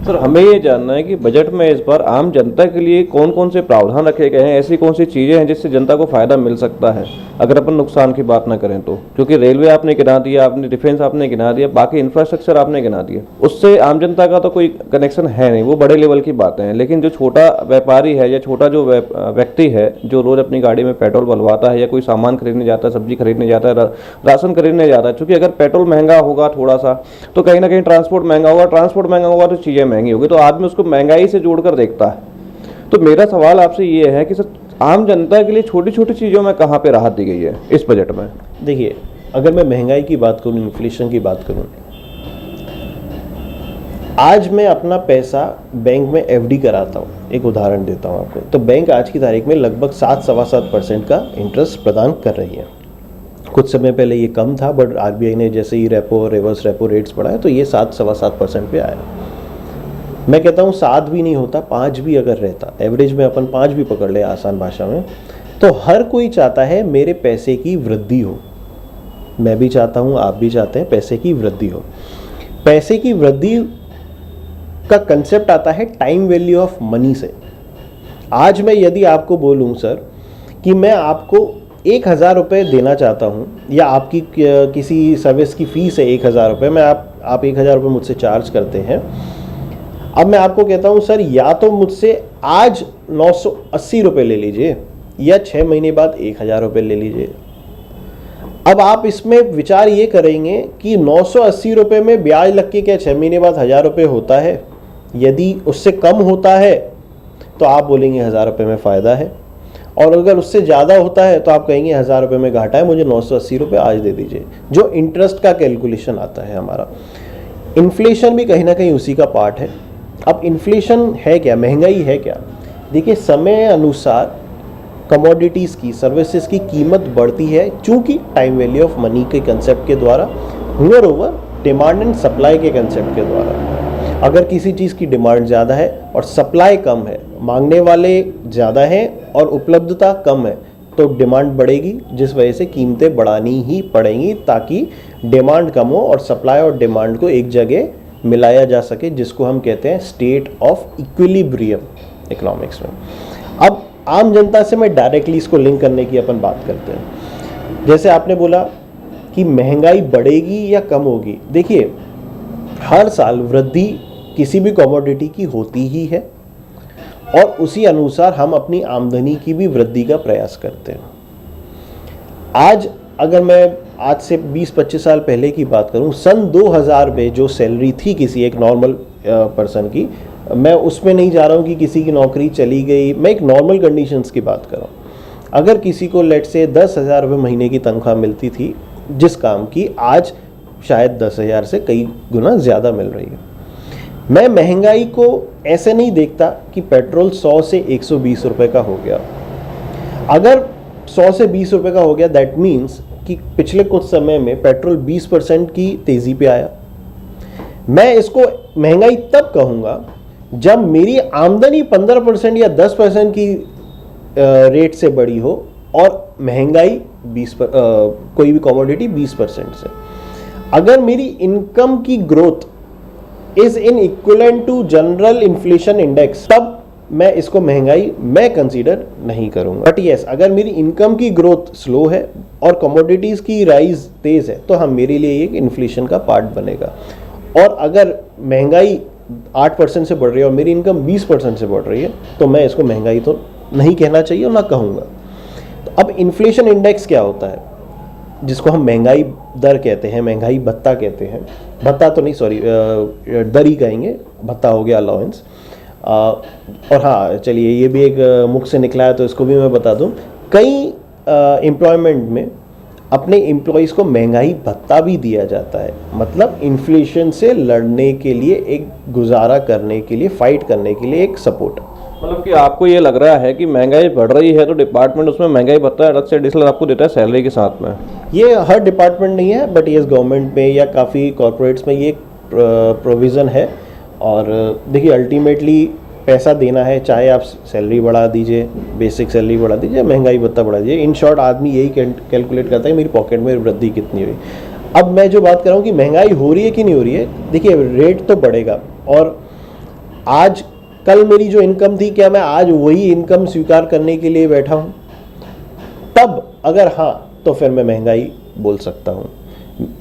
सर हमें ये जानना है कि बजट में इस बार आम जनता के लिए कौन कौन से प्रावधान रखे गए हैं, ऐसी कौन सी चीज़ें हैं जिससे जनता को फ़ायदा मिल सकता है, अगर अपन नुकसान की बात ना करें तो। क्योंकि रेलवे आपने गिना दिया, आपने डिफेंस आपने गिना दिया, बाकी इंफ्रास्ट्रक्चर आपने गिना दिया, उससे आम जनता का तो कोई कनेक्शन है नहीं, वो बड़े लेवल की बातें हैं। लेकिन जो छोटा व्यापारी है या छोटा जो व्यक्ति है जो रोज़ अपनी गाड़ी में पेट्रोल भरवाता है या कोई सामान खरीदने जाता है, सब्जी खरीदने जाता है, राशन खरीदने जाता है, क्योंकि अगर पेट्रोल महंगा होगा थोड़ा सा तो कहीं ना कहीं ट्रांसपोर्ट महंगा होगा, ट्रांसपोर्ट महंगा होगा तो चीज़ें महंगी होगी, तो आदमी उसको महंगाई से जोड़कर देखता है। तो मेरा सवाल आपसे ये है कि सर आम जनता के लिए छोटी छोटी चीज़ों में कहाँ पे राहत दी गई है इस बजट में? देखिए अगर मैं महंगाई की बात करूँ, इन्फ्लेशन की बात करूँ, आज मैं अपना पैसा बैंक में एफडी कराता हूँ, एक उदाहरण देता हूँ आपको, तो बैंक आज की तारीख में लगभग 7-7.25% का इंटरेस्ट प्रदान कर रही है। कुछ समय पहले ये कम था, बट आरबीआई ने जैसे ही रेपो रिवर्स रेपो रेट्स बढ़ाए तो ये 7-7.25% पे आया। मैं कहता हूँ 7 भी नहीं होता, 5 भी अगर रहता, एवरेज में अपन 5 भी पकड़ ले आसान भाषा में, तो हर कोई चाहता है मेरे पैसे की वृद्धि हो, मैं भी चाहता हूँ, आप भी चाहते हैं पैसे की वृद्धि हो। पैसे की वृद्धि का कंसेप्ट आता है टाइम वैल्यू ऑफ मनी से। आज मैं यदि आपको बोलूँ सर कि मैं आपको 1,000 रुपये देना चाहता हूँ, या आपकी किसी सर्विस की फ़ीस है 1,000 रुपये, मैं आप 1,000 रुपये मुझसे चार्ज करते हैं। अब मैं आपको कहता हूँ सर, या तो मुझसे आज 980 रुपये ले लीजिए, या 6 महीने बाद 1,000 रुपये ले लीजिए। अब आप इसमें विचार ये करेंगे कि 980 रुपये में ब्याज लग के क्या 6 महीने बाद 1,000 रुपये होता है? यदि उससे कम होता है तो आप बोलेंगे 1,000 रुपये में फ़ायदा है, और अगर उससे ज़्यादा होता है तो आप कहेंगे 1,000 रुपये में घाटा है, मुझे 980 रुपये आज दे दीजिए। जो इंटरेस्ट का कैलकुलेशन आता है हमारा, इन्फ्लेशन भी कहीं ना कहीं उसी का पार्ट है। अब इन्फ्लेशन है क्या, महंगाई है क्या? देखिए, समय अनुसार कमोडिटीज़ की, सर्विसेज की कीमत बढ़ती है, चूँकि टाइम वैल्यू ऑफ मनी के कंसेप्ट के द्वारा, more over demand and supply के कंसेप्ट के द्वारा। अगर किसी चीज़ की डिमांड ज़्यादा है और सप्लाई कम है, मांगने वाले ज़्यादा हैं और उपलब्धता कम है, तो डिमांड बढ़ेगी, जिस वजह से कीमतें बढ़ानी ही पड़ेंगी, ताकि डिमांड कम हो और सप्लाई और डिमांड को एक जगह मिलाया जा सके, जिसको हम कहते हैं स्टेट ऑफ इक्विलिब्रियम इकोनॉमिक्स में। अब आम जनता से मैं डायरेक्टली इसको लिंक करने की अपन बात करते हैं। जैसे आपने बोला कि महंगाई बढ़ेगी या कम होगी। देखिए, हर साल वृद्धि किसी भी कमोडिटी की होती ही है, और उसी अनुसार हम अपनी आमदनी की भी वृद्धि का प्रयास करते हैं। आज अगर मैं आज से 20-25 साल पहले की बात करूं, सन 2000 में जो सैलरी थी किसी एक नॉर्मल पर्सन की, मैं उसमें नहीं जा रहा हूं कि किसी की नौकरी चली गई, मैं एक नॉर्मल कंडीशंस की बात कर रहा हूं। अगर किसी को लेट से 10,000 रुपये महीने की तनख्वाह मिलती थी जिस काम की, आज शायद 10,000 से कई गुना ज़्यादा मिल रही है। मैं महंगाई को ऐसे नहीं देखता कि पेट्रोल 100 से 120 रुपये का हो गया। अगर 100 से 20 रुपये का हो गया, दैट मीन्स कि पिछले कुछ समय में पेट्रोल 20% की तेज़ी पे आया। मैं इसको महंगाई तब कहूँगा जब मेरी आमदनी 15% या 10% की रेट से बढ़ी हो और महंगाई 20 कोई भी कमोडिटी 20% से। अगर मेरी इनकम की growth is in equivalent to general inflation index, तब मैं इसको महंगाई मैं कंसीडर नहीं करूंगा। बट यस, अगर मेरी इनकम की ग्रोथ स्लो है और कमोडिटीज की राइज तेज है, तो हम मेरे लिए एक इन्फ्लेशन का पार्ट बनेगा। और अगर महंगाई 8% से बढ़ रही है और मेरी इनकम 20% से बढ़ रही है, तो मैं इसको महंगाई तो नहीं कहना चाहिए और ना कहूँगा। तो अब इन्फ्लेशन इंडेक्स क्या होता है, जिसको हम महंगाई दर कहते हैं, महंगाई भत्ता कहते हैं। भत्ता तो नहीं, सॉरी, दर ही कहेंगे, भत्ता हो गया अलाउंस। और हाँ, चलिए, ये भी एक मुख से निकला है तो इसको भी मैं बता दूं। कई एम्प्लॉयमेंट में अपने एम्प्लॉयज़ को महंगाई भत्ता भी दिया जाता है, मतलब इन्फ्लेशन से लड़ने के लिए, एक गुजारा करने के लिए, फाइट करने के लिए एक सपोर्ट। मतलब कि आपको ये लग रहा है कि महंगाई बढ़ रही है तो डिपार्टमेंट उसमें महंगाई भत्ता अलग से एडिशनल आपको देता है सैलरी के साथ में? ये हर डिपार्टमेंट नहीं है, बट ये गवर्नमेंट में या काफ़ी कॉरपोरेट्स में ये प्रोविज़न है। और देखिए, अल्टीमेटली पैसा देना है, चाहे आप सैलरी बढ़ा दीजिए, बेसिक सैलरी बढ़ा दीजिए, महंगाई भत्ता बढ़ा दीजिए। इन शॉर्ट, आदमी यही कैलकुलेट करता है मेरी पॉकेट में वृद्धि कितनी हुई। अब मैं जो बात कर रहा हूँ कि महंगाई हो रही है कि नहीं हो रही है, देखिए, रेट तो बढ़ेगा। और आज कल मेरी जो इनकम थी, क्या मैं आज वही इनकम स्वीकार करने के लिए बैठा हूँ? तब अगर हाँ, तो फिर मैं महंगाई बोल सकता हूँ।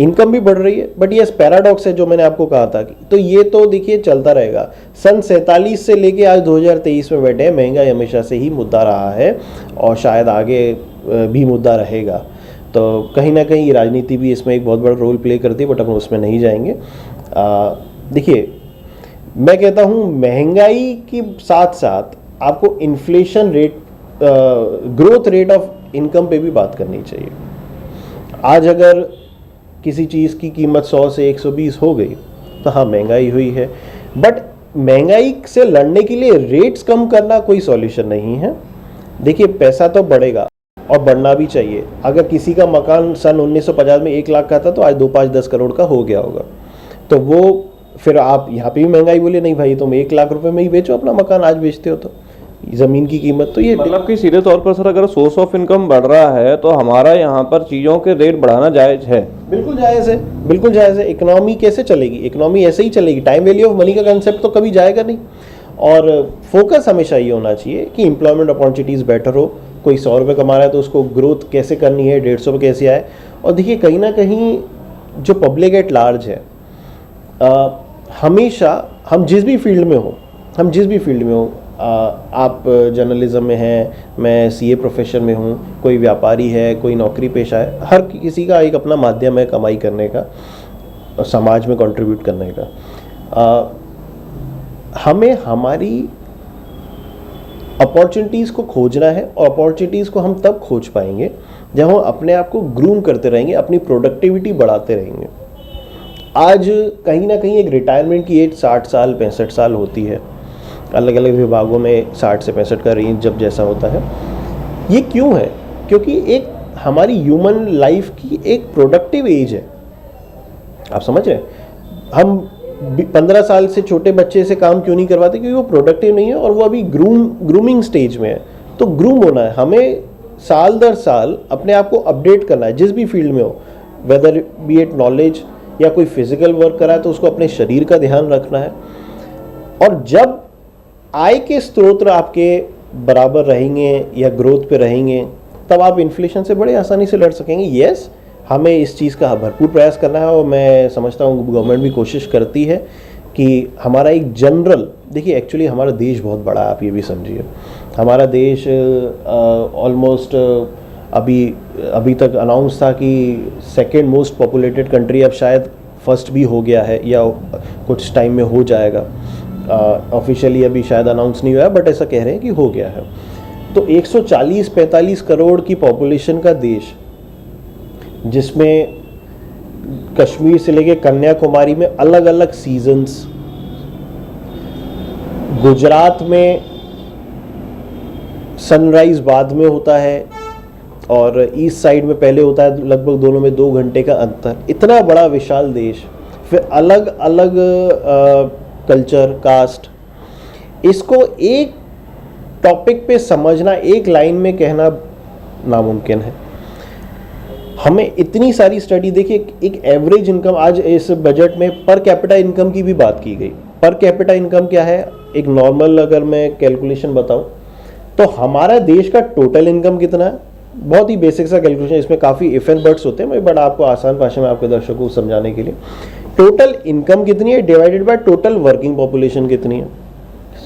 इनकम भी बढ़ रही है, बट ये पैराडॉक्स है जो मैंने आपको कहा था। तो ये तो देखिए चलता रहेगा। सन 47 से लेके आज 2023 में बैठे हैं, महंगाई हमेशा से ही मुद्दा रहा है और शायद आगे भी मुद्दा रहेगा। तो कहीं ना कहीं राजनीति भी इसमें एक बहुत बड़ा रोल प्ले करती है, बट अपन उसमें नहीं जाएंगे। देखिए, मैं कहता हूँ महंगाई के साथ साथ आपको inflation rate, growth rate of income पे भी बात करनी चाहिए। आज अगर किसी चीज़ की कीमत 100 से 120 हो गई तो हाँ, महंगाई हुई है, बट महंगाई से लड़ने के लिए रेट्स कम करना कोई सॉल्यूशन नहीं है। देखिए, पैसा तो बढ़ेगा और बढ़ना भी चाहिए। अगर किसी का मकान सन 1950 में 1 लाख का था, तो आज 2, 5, 10 करोड़ का हो गया होगा। तो वो फिर आप यहाँ पे भी महंगाई बोले, नहीं भाई तुम 1 लाख रुपए में ही बेचो अपना मकान, आज बेचते हो तो ज़मीन की कीमत, तो ये मतलब कि सीधे तौर पर सर अगर सोर्स ऑफ इनकम बढ़ रहा है तो हमारा यहाँ पर चीज़ों के रेट बढ़ाना जायज़ है। बिल्कुल जायज़ है, बिल्कुल जायज़ है। इकोनॉमी कैसे चलेगी? इकोनॉमी ऐसे ही चलेगी, टाइम वैल्यू ऑफ मनी का कंसेप्ट तो कभी जाएगा नहीं। और फोकस हमेशा ये होना चाहिए कि एम्प्लॉयमेंट अपॉर्चुनिटीज़ बेटर हो। कोई 100 रुपये कमा रहा है तो उसको ग्रोथ कैसे करनी है, 150 पे कैसे आए। और देखिए कहीं ना कहीं जो पब्लिक एट लार्ज है, हमेशा हम जिस भी फील्ड में हो, आप जर्नलिज्म में हैं, मैं सीए प्रोफेशन में हूँ, कोई व्यापारी है, कोई नौकरी पेशा है, हर किसी का एक अपना माध्यम है कमाई करने का और समाज में कंट्रीब्यूट करने का। हमें हमारी अपॉर्चुनिटीज़ को खोजना है, और अपॉर्चुनिटीज़ को हम तब खोज पाएंगे जब हम अपने आप को ग्रूम करते रहेंगे, अपनी प्रोडक्टिविटी बढ़ाते रहेंगे। आज कहीं ना कहीं एक रिटायरमेंट की एज 60 साल 65 साल होती है, अलग अलग विभागों में 60 से 65 का रेंज जब जैसा होता है। ये क्यों है? क्योंकि एक हमारी ह्यूमन लाइफ की एक प्रोडक्टिव एज है। आप समझ रहे हैं? हम 15 साल से छोटे बच्चे से काम क्यों नहीं करवाते? क्योंकि वो प्रोडक्टिव नहीं है और वो अभी ग्रूमिंग स्टेज में है। तो ग्रूम होना है, हमें साल दर साल अपने आप को अपडेट करना है, जिस भी फील्ड में हो, वेदर बी इट नॉलेज या कोई फिजिकल वर्क करा है तो उसको अपने शरीर का ध्यान रखना है। और जब आय के स्रोत आपके बराबर रहेंगे या ग्रोथ पे रहेंगे, तब आप इन्फ्लेशन से बड़े आसानी से लड़ सकेंगे। यस, हमें इस चीज़ का भरपूर प्रयास करना है और मैं समझता हूँ गवर्नमेंट भी कोशिश करती है कि हमारा एक जनरल, देखिए एक्चुअली हमारा देश बहुत बड़ा है, आप ये भी समझिए। हमारा देश ऑलमोस्ट अभी तक अनाउंस था कि सेकेंड मोस्ट पॉपुलेटेड कंट्री, अब शायद फर्स्ट भी हो गया है या कुछ टाइम में हो जाएगा। ऑफिशियली अभी शायद अनाउंस नहीं हुआ है, बट ऐसा कह रहे हैं कि हो गया है। तो 140-45 करोड़ की पॉपुलेशन का देश, जिसमें कश्मीर से लेके कन्याकुमारी में अलग अलग सीजन्स, गुजरात में सनराइज बाद में होता है और ईस्ट साइड में पहले होता है, लगभग दोनों में 2 घंटे का अंतर। इतना बड़ा विशाल देश, फिर अलग अलग कल्चर, कास्ट, इसको एक टॉपिक पे समझना, एक लाइन में कहना नामुमकिन है। हमें इतनी सारी स्टडी, देखिए एक एवरेज इनकम, आज इस बजट में पर कैपिटा इनकम की भी बात की गई। पर कैपिटा इनकम क्या है? एक नॉर्मल अगर मैं कैलकुलेशन बताऊं तो हमारा देश का टोटल इनकम कितना है? बहुत ही बेसिक सा कैलकुलेशन, इसमें काफ़ी इफ एंड बट्स होते हैं, बट आपको आसान भाषा में आपके दर्शकों को समझाने के लिए, टोटल इनकम कितनी है divided by total working population कितनी है।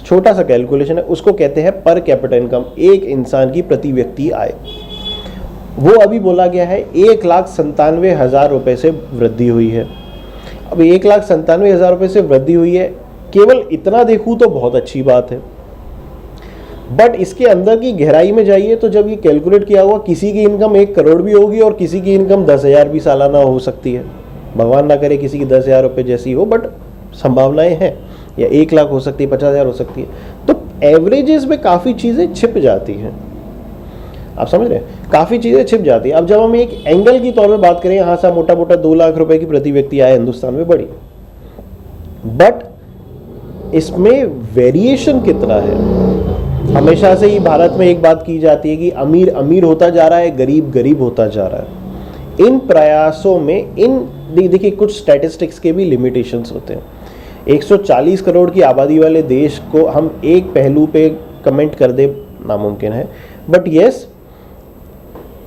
छोटा सा कैलकुलेशन है, उसको कहते हैं पर कैपिटा इनकम, एक इंसान की प्रति व्यक्ति आय। वो अभी बोला गया है 1,97,000 रुपये से वृद्धि हुई है। अब 1,97,000 रुपये से वृद्धि हुई है, केवल इतना देखूँ तो बहुत अच्छी बात है, बट इसके अंदर की गहराई में जाइए तो जब ये कैलकुलेट किया हुआ, किसी की इनकम 1 करोड़ भी होगी और किसी की इनकम 10,000 भी सालाना हो सकती है। भगवान ना करे किसी की 10,000 रुपये जैसी हो, बट संभावनाएं हैं, या 1 लाख हो सकती है, 50,000 हो सकती है। तो एवरेजेस में काफ़ी चीज़ें छिप जाती हैं, आप समझ रहे हैं, काफ़ी चीज़ें छिप जाती हैं। अब जब हम एक एंगल की तौर पे बात करें, यहाँ से मोटा मोटा 2 लाख रुपए की प्रति व्यक्ति आय हिंदुस्तान में बढ़ी, बट इसमें वेरिएशन कितना है? हमेशा से ही भारत में एक बात की जाती है कि अमीर अमीर होता जा रहा है, गरीब गरीब होता जा रहा है। इन प्रयासों में देखिए कुछ स्टैटिस्टिक्स के भी लिमिटेशंस होते हैं। 140 करोड़ की आबादी वाले देश को हम एक पहलू पे कमेंट कर दे नामुमकिन है, बट यस,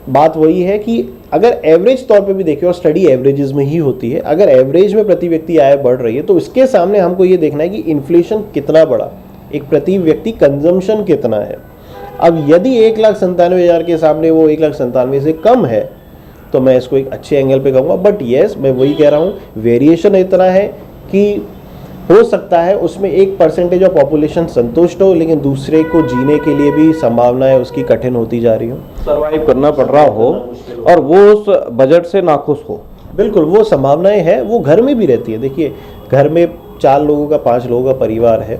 बात वही है कि अगर एवरेज तौर पे भी देखें, और स्टडी एवरेजेस में ही होती है, अगर एवरेज में प्रति व्यक्ति आय बढ़ रही है तो इसके सामने हमको ये देखना है कि इन्फ्लेशन कितना बढ़ा, एक प्रति व्यक्ति कंजम्पशन कितना है। अब यदि 1,97,000 के सामने वो 1,97,000 से कम है तो मैं इसको एक अच्छे एंगल पे कहूँगा, बट यस, मैं वही कह रहा हूँ, वेरिएशन इतना है कि हो सकता है उसमें 1% ऑफ पॉपुलेशन संतुष्ट हो, लेकिन दूसरे को जीने के लिए भी संभावनाएं उसकी कठिन होती जा रही हो, सर्वाइव करना पड़ रहा हो और वो उस बजट से नाखुश हो। बिल्कुल, वो संभावनाएं हैं, वो घर में भी रहती है। देखिए घर में 4 लोगों का 5 लोगों का परिवार है,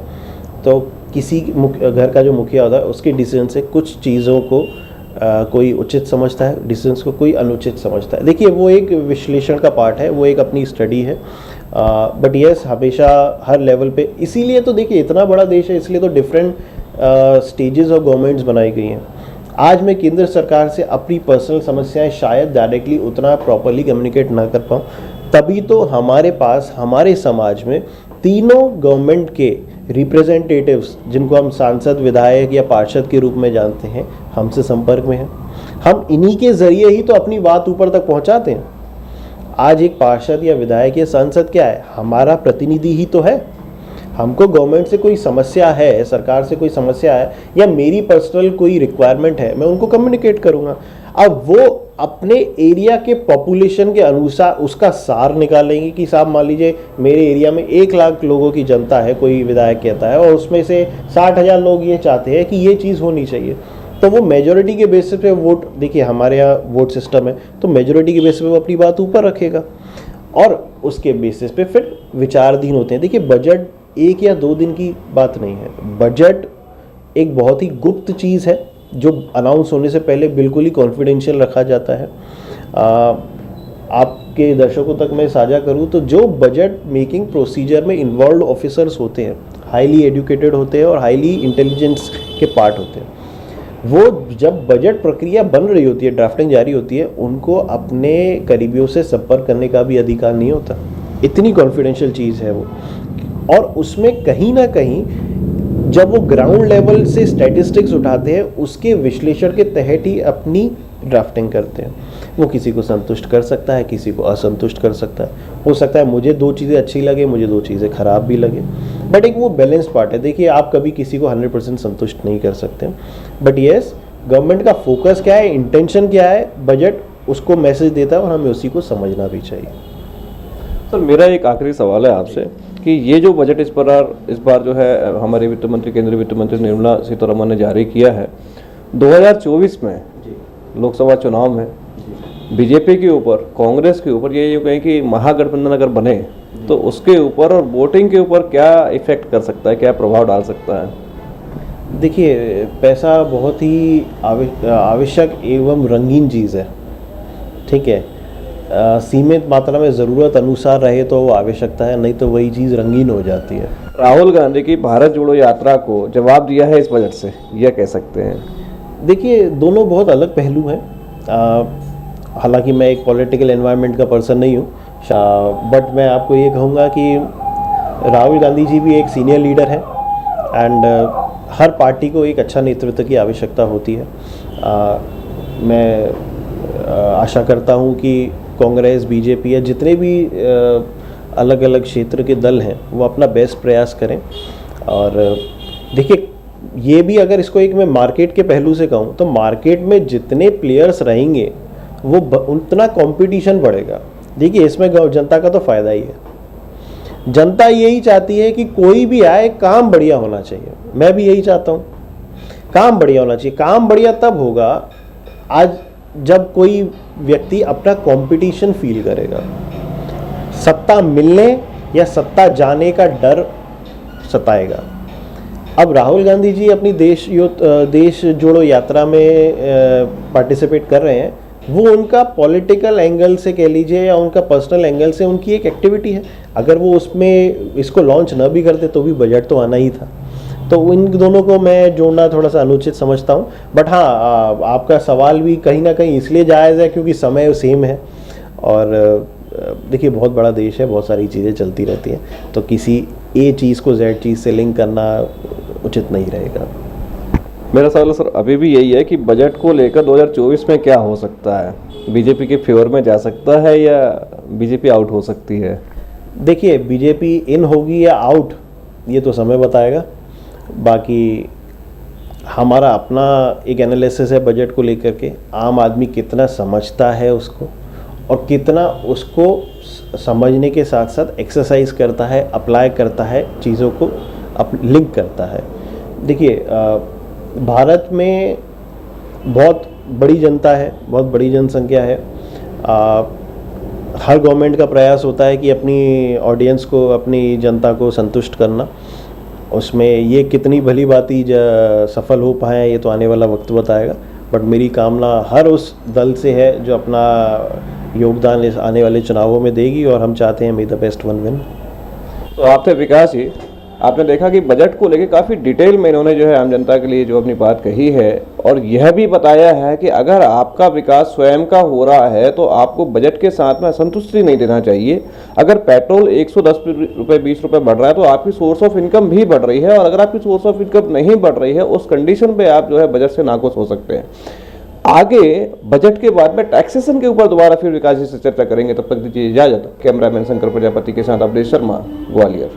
तो किसी घर का जो मुखिया होता है उसके डिसीजन से कुछ चीज़ों को कोई उचित समझता है, डिसीजंस को कोई अनुचित समझता है। देखिए वो एक विश्लेषण का पार्ट है, वो एक अपनी स्टडी है, बट यस, हमेशा हर लेवल पे, इसीलिए तो देखिए इतना बड़ा देश है, इसलिए तो डिफरेंट स्टेजेस और गवर्नमेंट्स बनाई गई हैं। आज मैं केंद्र सरकार से अपनी पर्सनल समस्याएं शायद डायरेक्टली उतना प्रॉपरली कम्युनिकेट ना कर पाऊँ, तभी तो हमारे पास हमारे समाज में तीनों गवर्नमेंट के रिप्रेजेंटेटिव्स, जिनको हम सांसद, विधायक या पार्षद के रूप में जानते हैं, हमसे संपर्क में हैं। हम इन्हीं के ज़रिए ही तो अपनी बात ऊपर तक पहुंचाते हैं। आज एक पार्षद या विधायक या सांसद क्या है? हमारा प्रतिनिधि ही तो है। हमको गवर्नमेंट से कोई समस्या है, सरकार से कोई समस्या है, या मेरी पर्सनल कोई रिक्वायरमेंट है, मैं उनको कम्युनिकेट करूँगा। अब वो अपने एरिया के पॉपुलेशन के अनुसार उसका सार निकालेंगे कि साहब मान लीजिए मेरे एरिया में 1 लाख लोगों की जनता है, कोई विधायक कहता है, और उसमें से 60,000 लोग ये चाहते हैं कि ये चीज़ होनी चाहिए, तो वो मेजोरिटी के बेसिस पे वोट, देखिए हमारे यहाँ वोट सिस्टम है, तो मेजोरिटी के बेसिस पे वो अपनी बात ऊपर रखेगा और उसके बेसिस पे फिर विचाराधीन होते हैं। देखिए बजट 1 या 2 दिन की बात नहीं है। बजट एक बहुत ही गुप्त चीज़ है जो अनाउंस होने से पहले बिल्कुल ही कॉन्फिडेंशियल रखा जाता है। आपके दर्शकों तक मैं साझा करूं तो जो बजट मेकिंग प्रोसीजर में इन्वॉल्व ऑफिसर्स होते हैं, हाईली एजुकेटेड होते हैं और हाईली इंटेलिजेंस के पार्ट होते हैं, वो जब बजट प्रक्रिया बन रही होती है, ड्राफ्टिंग जारी होती है, उनको अपने करीबियों से संपर्क करने का भी अधिकार नहीं होता। इतनी कॉन्फिडेंशियल चीज़ है वो। और उसमें कहीं ना कहीं जब वो ग्राउंड लेवल से स्टैटिस्टिक्स उठाते हैं, उसके विश्लेषण के तहत ही अपनी ड्राफ्टिंग करते हैं। वो किसी को संतुष्ट कर सकता है, किसी को असंतुष्ट कर सकता है। हो सकता है मुझे 2 चीज़ें अच्छी लगे, मुझे 2 चीज़ें खराब भी लगे, बट एक वो बैलेंस पार्ट है। देखिए आप कभी किसी को 100% संतुष्ट नहीं कर सकते, बट येस गवर्नमेंट का फोकस क्या है, इंटेंशन क्या है, बजट उसको मैसेज देता है और हमें उसी को समझना भी चाहिए। सर मेरा एक आखिरी सवाल है आपसे कि ये जो बजट इस बार जो है हमारे वित्त मंत्री, केंद्रीय वित्त मंत्री निर्मला सीतारमण ने जारी किया है, 2024 में लोकसभा चुनाव में बीजेपी के ऊपर, कांग्रेस के ऊपर, ये कहें कि महागठबंधन अगर बने तो उसके ऊपर और वोटिंग के ऊपर क्या इफेक्ट कर सकता है, क्या प्रभाव डाल सकता है? देखिए पैसा बहुत ही आवश्यक एवं रंगीन चीज़ है, ठीक है। सीमित मात्रा में ज़रूरत अनुसार रहे तो वो आवश्यकता है, नहीं तो वही चीज़ रंगीन हो जाती है। राहुल गांधी की भारत जोड़ो यात्रा को जवाब दिया है इस बजट से, यह कह सकते हैं। देखिए दोनों बहुत अलग पहलू हैं। हालांकि मैं एक पॉलिटिकल एनवायरनमेंट का पर्सन नहीं हूँ, बट मैं आपको ये कहूँगा कि राहुल गांधी जी भी एक सीनियर लीडर हैं एंड हर पार्टी को एक अच्छा नेतृत्व की आवश्यकता होती है। मैं आशा करता हूँ कि कांग्रेस, बीजेपी या जितने भी अलग अलग क्षेत्र के दल हैं वो अपना बेस्ट प्रयास करें। और देखिए ये भी, अगर इसको एक मैं मार्केट के पहलू से कहूँ तो मार्केट में जितने प्लेयर्स रहेंगे वो उतना कंपटीशन बढ़ेगा। देखिए इसमें जनता का तो फ़ायदा ही है। जनता यही चाहती है कि कोई भी आए काम बढ़िया होना चाहिए। मैं भी यही चाहता हूँ, काम बढ़िया होना चाहिए। काम बढ़िया तब होगा आज जब कोई व्यक्ति अपना कंपटीशन फील करेगा। सत्ता मिलने या सत्ता जाने का डर सताएगा। अब राहुल गांधी जी अपनी देश जोड़ो यात्रा में पार्टिसिपेट कर रहे हैं, वो उनका पॉलिटिकल एंगल से कह लीजिए या उनका पर्सनल एंगल से उनकी एक एक्टिविटी है। अगर वो उसमें इसको लॉन्च न भी करते तो भी बजट तो आना ही था। तो इन दोनों को मैं जोड़ना थोड़ा सा अनुचित समझता हूँ। बट हाँ, आपका सवाल भी कहीं ना कहीं इसलिए जायज़ है क्योंकि समय सेम है और देखिए बहुत बड़ा देश है, बहुत सारी चीज़ें चलती रहती हैं, तो किसी ए चीज़ को जेड चीज़ से लिंक करना उचित नहीं रहेगा। मेरा सवाल सर अभी भी यही है कि बजट को लेकर 2024 में क्या हो सकता है? बीजेपी के फेवर में जा सकता है या बीजेपी आउट हो सकती है? देखिए बीजेपी इन होगी या आउट ये तो समय बताएगा। बाकी हमारा अपना एक एनालिसिस है बजट को लेकर के, आम आदमी कितना समझता है उसको और कितना उसको समझने के साथ साथ एक्सरसाइज करता है, अप्लाई करता है, चीज़ों को लिंक करता है। देखिए भारत में बहुत बड़ी जनता है, बहुत बड़ी जनसंख्या है। हर गवर्नमेंट का प्रयास होता है कि अपनी ऑडियंस को, अपनी जनता को संतुष्ट करना। उसमें ये कितनी भली बाती सफल हो पाए ये तो आने वाला वक्त बताएगा। बट मेरी कामना हर उस दल से है जो अपना योगदान इस आने वाले चुनावों में देगी और हम चाहते हैं मे द बेस्ट वन विन। तो आप थे विकास जी, आपने देखा कि बजट को लेकर काफ़ी डिटेल में इन्होंने जो है आम जनता के लिए जो अपनी बात कही है, और यह भी बताया है कि अगर आपका विकास स्वयं का हो रहा है तो आपको बजट के साथ में असंतुष्टि नहीं देना चाहिए। अगर पेट्रोल 110 रुपये 20 रुपये बढ़ रहा है तो आपकी सोर्स ऑफ इनकम भी बढ़ रही है, और अगर आपकी सोर्स ऑफ इनकम नहीं बढ़ रही है उस कंडीशन पे आप जो है बजट से नाखुश हो सकते हैं। आगे बजट के बाद में टैक्सेशन के ऊपर दोबारा फिर विकास जी से चर्चा करेंगे। तब तक दीजिए इजाजत। कैमरामैन शंकर प्रजापति के साथ अवधेश शर्मा, ग्वालियर।